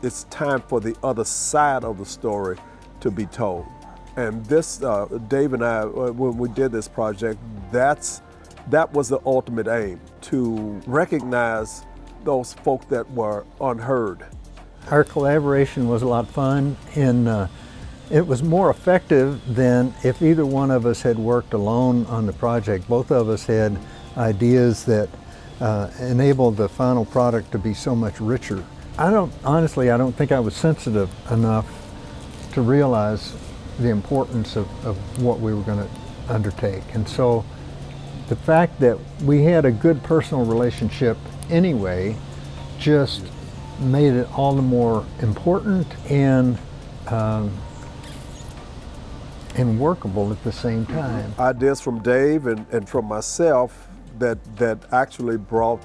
it's time for the other side of the story to be told. And this, Dave and I, when we did this project, that was the ultimate aim, to recognize those folk that were unheard. Our collaboration was a lot of fun, and it was more effective than if either one of us had worked alone on the project. Both of us had ideas that enabled the final product to be so much richer. Honestly, I don't think I was sensitive enough to realize the importance of what we were going to undertake. And so the fact that we had a good personal relationship anyway just made it all the more important and workable at the same time. Ideas from Dave and from myself that actually brought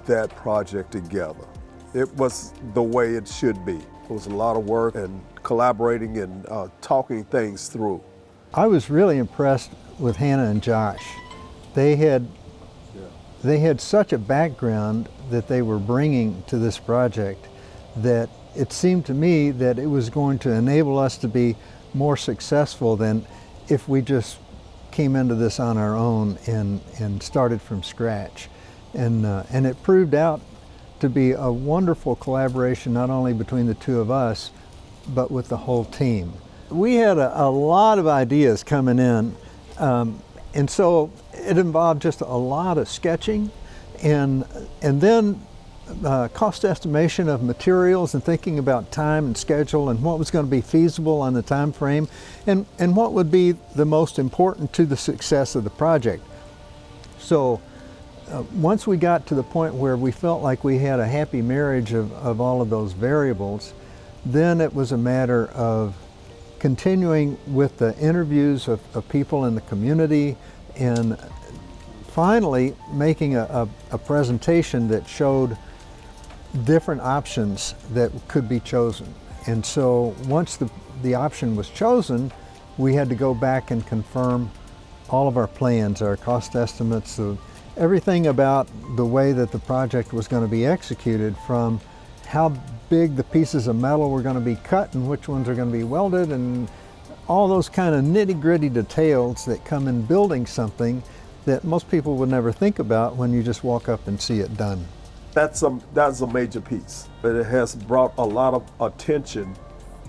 that project together. It was the way it should be. It was a lot of work and collaborating and talking things through. I was really impressed with Hannah and Josh. They had such a background that they were bringing to this project that it seemed to me that it was going to enable us to be more successful than if we just came into this on our own and started from scratch. And it proved out to be a wonderful collaboration, not only between the two of us, but with the whole team. We had a lot of ideas coming in, and so it involved just a lot of sketching and then cost estimation of materials and thinking about time and schedule and what was going to be feasible on the time frame and what would be the most important to the success of the project. So once we got to the point where we felt like we had a happy marriage of all of those variables, then it was a matter of continuing with the interviews of people in the community and finally making a presentation that showed different options that could be chosen. And so once the option was chosen, we had to go back and confirm all of our plans, our cost estimates, everything about the way that the project was going to be executed, from how big the pieces of metal were going to be cut and which ones are going to be welded, and all those kind of nitty-gritty details that come in building something that most people would never think about when you just walk up and see it done. That's a major piece. It has brought a lot of attention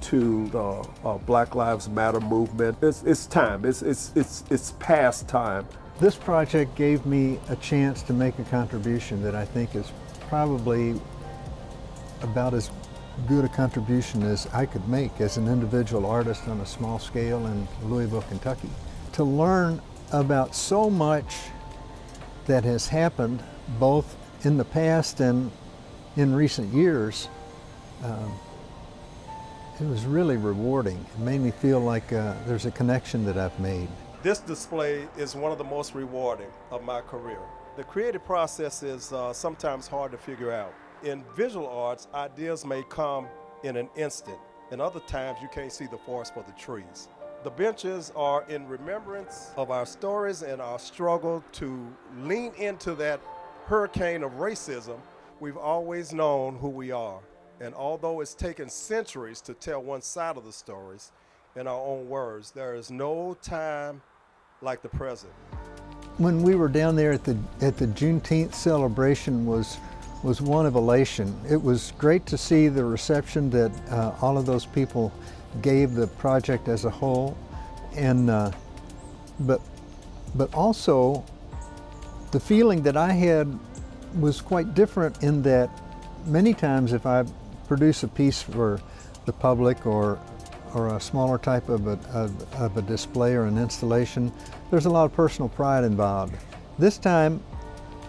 to the Black Lives Matter movement. It's time. It's past time. This project gave me a chance to make a contribution that I think is probably about as good a contribution as I could make as an individual artist on a small scale in Louisville, Kentucky. To learn about so much that has happened both in the past and in recent years, it was really rewarding. It made me feel like there's a connection that I've made. This display is one of the most rewarding of my career. The creative process is sometimes hard to figure out. In visual arts, ideas may come in an instant, and other times you can't see the forest for the trees. The benches are in remembrance of our stories and our struggle to lean into that hurricane of racism. We've always known who we are, and although it's taken centuries to tell one side of the stories in our own words, there is no time like the present. When we were down there at the Juneteenth celebration was one of elation. It was great to see the reception that all of those people gave the project as a whole, and but also the feeling that I had was quite different, in that many times if I produce a piece for the public or a smaller type of a display or an installation, there's a lot of personal pride involved. This time,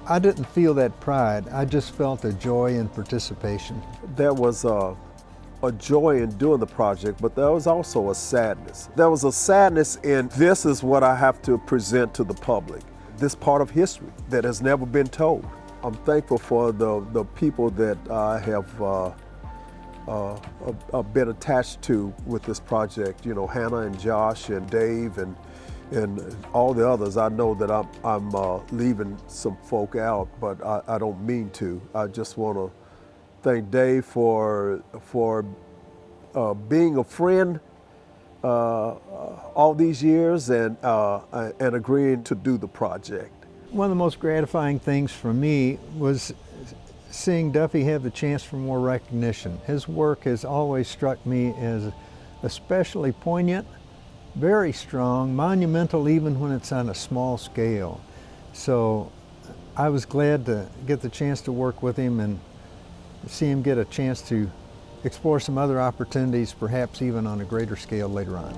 I didn't feel that pride. I just felt a joy in participation. There was a joy in doing the project, but there was also a sadness. There was a sadness in, this is what I have to present to the public. This part of history that has never been told. I'm thankful for the people that I have been attached to with this project. You know, Hannah and Josh and Dave and all the others. I know that I'm leaving some folk out, but I don't mean to. I just want to thank Dave for being a friend all these years and agreeing to do the project. One of the most gratifying things for me was seeing Duffy have the chance for more recognition. His work has always struck me as especially poignant, very strong, monumental even when it's on a small scale. So I was glad to get the chance to work with him and see him get a chance to explore some other opportunities, perhaps even on a greater scale later on.